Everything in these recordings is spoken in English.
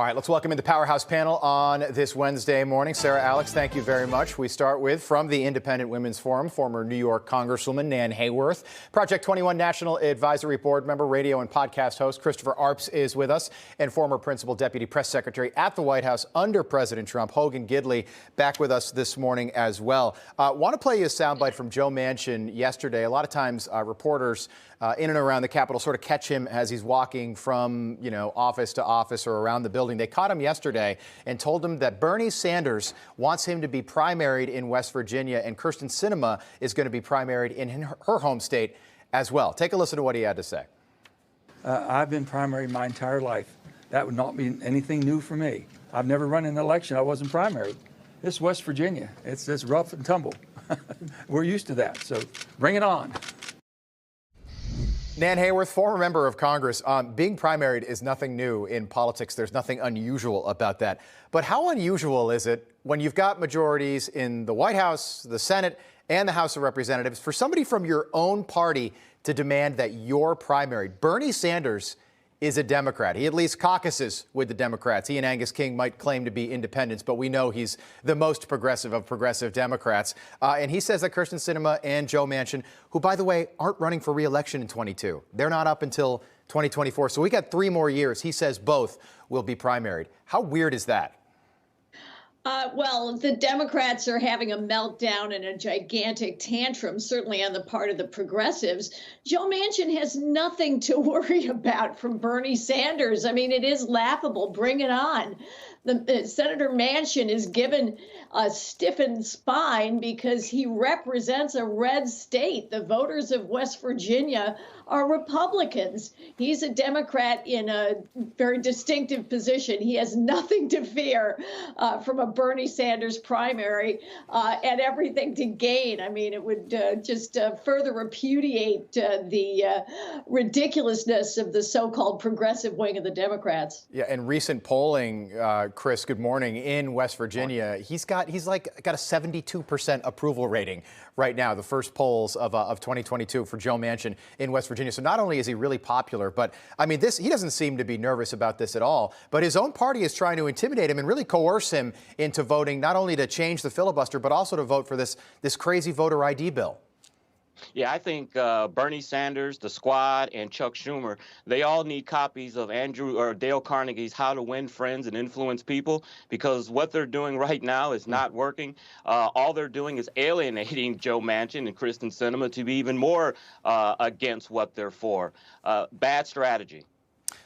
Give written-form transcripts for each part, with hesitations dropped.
All right, let's welcome in the Powerhouse panel on this Wednesday morning. Sarah, Alex, thank you very much. We start with, from the Independent Women's Forum, former New York Congresswoman Nan Hayworth, Project 21 National Advisory Board member, radio and podcast host Christopher Arps is with us, and former Principal Deputy Press Secretary at the White House under President Trump, Hogan Gidley, back with us this morning as well. Want to play you a soundbite from Joe Manchin yesterday. A lot of times reporters in and around the Capitol sort of catch him as he's walking from, office to office or around the building. They caught him yesterday and told him that Bernie Sanders wants him to be primaried in West Virginia, and Kyrsten Sinema is going to be primaried in her home state as well. Take a listen to what he had to say. I've been primaried my entire life. That would not be anything new for me. I've never run an election I wasn't primaried. It's West Virginia. It's rough and tumble. We're used to that, so bring it on. Nan Hayworth, former member of Congress, being primaried is nothing new in politics. There's nothing unusual about that. But how unusual is it when you've got majorities in the White House, the Senate, and the House of Representatives for somebody from your own party to demand that you're primaried? Bernie Sanders is a Democrat. He at least caucuses with the Democrats. He and Angus King might claim to be independents, but we know he's the most progressive of progressive Democrats. And he says that Kyrsten Sinema and Joe Manchin, who, by the way, aren't running for re-election in 22. They're not up until 2024. So we got 3 more years. He says both will be primaried. How weird is that? Well, the Democrats are having a meltdown and a gigantic tantrum, certainly on the part of the progressives. Joe Manchin has nothing to worry about from Bernie Sanders. I mean, it is laughable. Bring it on. Senator Manchin is given a stiffened spine because he represents a red state. The voters of West Virginia are Republicans. He's a Democrat in a very distinctive position. He has nothing to fear from a Bernie Sanders primary and everything to gain. I mean, it would just further repudiate the ridiculousness of the so-called progressive wing of the Democrats. Yeah, and recent polling, Chris, good morning, in West Virginia, he's got a 72% approval rating right now, the first polls of 2022 for Joe Manchin in West Virginia. So not only is he really popular, but I mean, he doesn't seem to be nervous about this at all, but his own party is trying to intimidate him and really coerce him into voting, not only to change the filibuster, but also to vote for this crazy voter ID bill. Yeah, I think Bernie Sanders, the squad, and Chuck Schumer, they all need copies of Dale Carnegie's How to Win Friends and Influence People, because what they're doing right now is not working. All they're doing is alienating Joe Manchin and Kyrsten Sinema to be even more against what they're for. Bad strategy.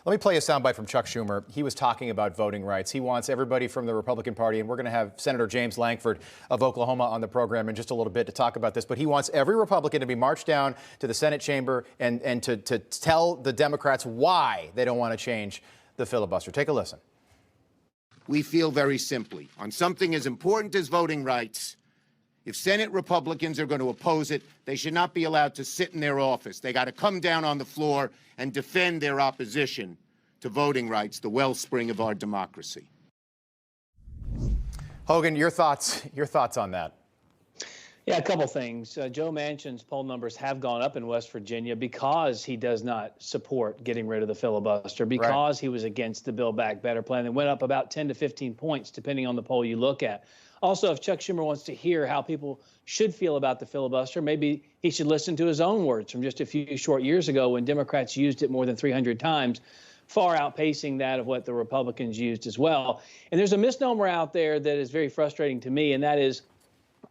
Let me play a soundbite from Chuck Schumer. He was talking about voting rights. He wants everybody from the Republican Party, and we're going to have Senator James Lankford of Oklahoma on the program in just a little bit to talk about this, but he wants every Republican to be marched down to the Senate chamber and to tell the Democrats why they don't want to change the filibuster. Take a listen. We feel very simply, on something as important as voting rights, if Senate Republicans are going to oppose it, they should not be allowed to sit in their office. They got to come down on the floor and defend their opposition to voting rights, the wellspring of our democracy. Hogan, your thoughts on that? Yeah, a couple things. Joe Manchin's poll numbers have gone up in West Virginia because he does not support getting rid of the filibuster, because he was against the Build Back Better plan. It went up about 10 to 15 points, depending on the poll you look at. Also, if Chuck Schumer wants to hear how people should feel about the filibuster, maybe he should listen to his own words from just a few short years ago when Democrats used it more than 300 times, far outpacing that of what the Republicans used as well. And there's a misnomer out there that is very frustrating to me, and that is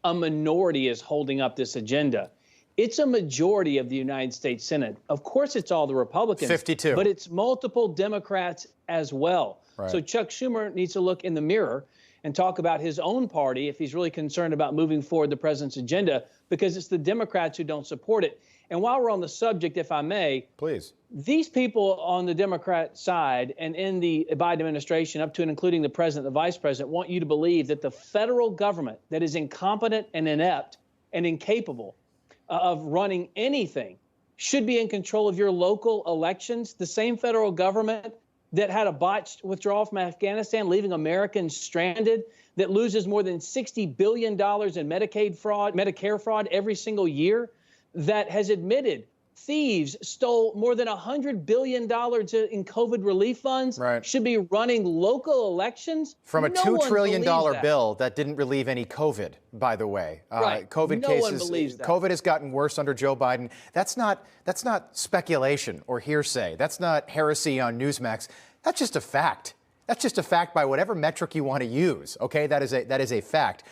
a minority is holding up this agenda. It's a majority of the United States Senate. Of course, it's all the Republicans. 52. But it's multiple Democrats as well. Right. So Chuck Schumer needs to look in the mirror and talk about his own party if he's really concerned about moving forward the president's agenda, because it's the Democrats who don't support it. And while we're on the subject, if I may, please, these people on the Democrat side and in the Biden administration, up to and including the president, the vice president, want you to believe that the federal government that is incompetent and inept and incapable of running anything should be in control of your local elections. The same federal government that had a botched withdrawal from Afghanistan, leaving Americans stranded, that loses more than $60 billion in Medicare fraud every single year, that has admitted thieves stole more than $100 billion in COVID relief funds, Right. should be running local elections? From a No $2 one trillion believes that. bill that didn't relieve any COVID, by the way. Right. COVID No cases, one believes that. COVID has gotten worse under Joe Biden. That's not speculation or hearsay. That's not heresy on Newsmax. That's just a fact. That's just a fact by whatever metric you want to use. Okay, that is a fact.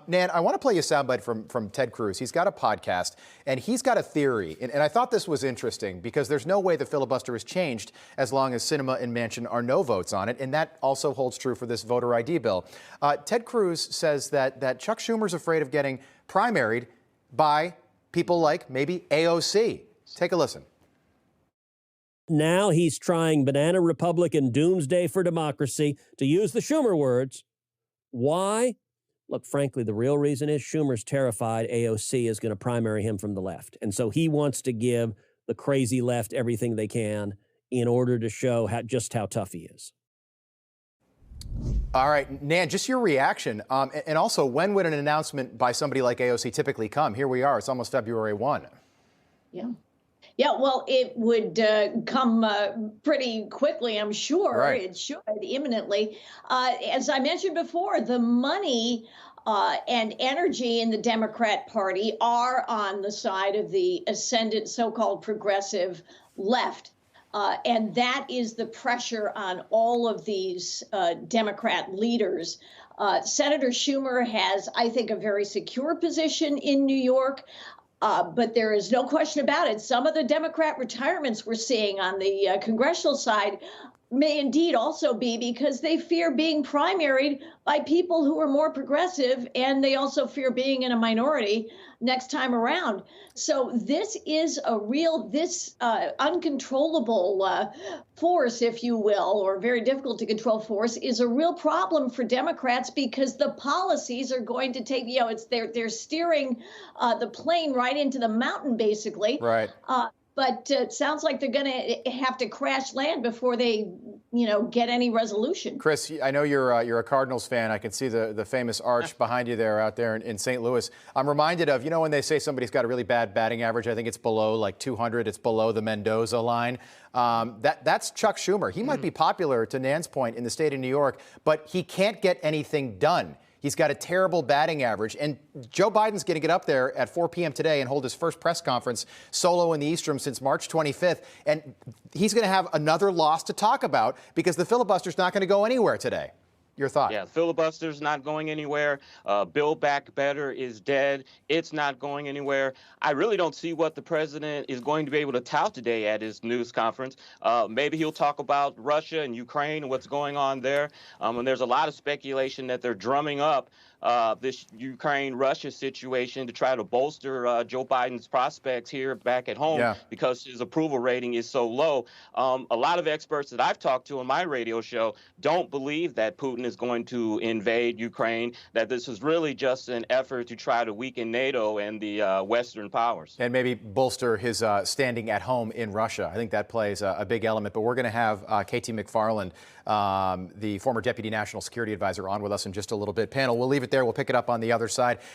Nan, I want to play you a soundbite from Ted Cruz. He's got a podcast and he's got a theory. And I thought this was interesting because there's no way the filibuster has changed as long as Sinema and Manchin are no votes on it. And that also holds true for this voter ID bill. Ted Cruz says that Chuck Schumer's afraid of getting primaried by people like maybe AOC. Take a listen. Now he's trying banana Republican doomsday for democracy, to use the Schumer words. Why? Look, frankly, the real reason is Schumer's terrified AOC is going to primary him from the left. And so he wants to give the crazy left everything they can in order to show just how tough he is. All right, Nan, just your reaction. And also, when would an announcement by somebody like AOC typically come? Here we are. It's almost February 1. Yeah. Yeah, well, it would come pretty quickly, I'm sure. Right. It should imminently. As I mentioned before, the money and energy in the Democrat Party are on the side of the ascendant so-called progressive left. And that is the pressure on all of these Democrat leaders. Senator Schumer has, I think, a very secure position in New York. But there is no question about it. Some of the Democrat retirements we're seeing on the congressional side may indeed also be because they fear being primaried by people who are more progressive, and they also fear being in a minority next time around. So this is a real, uncontrollable force, if you will, or very difficult to control force, is a real problem for Democrats because the policies are going to take, they're steering the plane right into the mountain, basically. Right. But it sounds like they're going to have to crash land before they, get any resolution. Chris, I know you're a Cardinals fan. I can see the famous arch behind you there out there in St. Louis. I'm reminded of, when they say somebody's got a really bad batting average, I think it's below like 200. It's below the Mendoza line. That's Chuck Schumer. He might be popular, to Nan's point, in the state of New York, but he can't get anything done. He's got a terrible batting average. And Joe Biden's going to get up there at 4 p.m. today and hold his first press conference solo in the East Room since March 25th. And he's going to have another loss to talk about because the filibuster's not going to go anywhere today. Your thought? Yeah, filibuster's not going anywhere. Build Back Better is dead. It's not going anywhere. I really don't see what the president is going to be able to tout today at his news conference. Maybe he'll talk about Russia and Ukraine and what's going on there. And there's a lot of speculation that they're drumming up this Ukraine-Russia situation to try to bolster Joe Biden's prospects here back at home because his approval rating is so low. A lot of experts that I've talked to on my radio show don't believe that Putin is going to invade Ukraine, that this is really just an effort to try to weaken NATO and the Western powers. And maybe bolster his standing at home in Russia. I think that plays a big element. But we're going to have KT McFarland, the former Deputy National Security Advisor, on with us in just a little bit. Panel, we'll leave it there. We'll pick it up on the other side.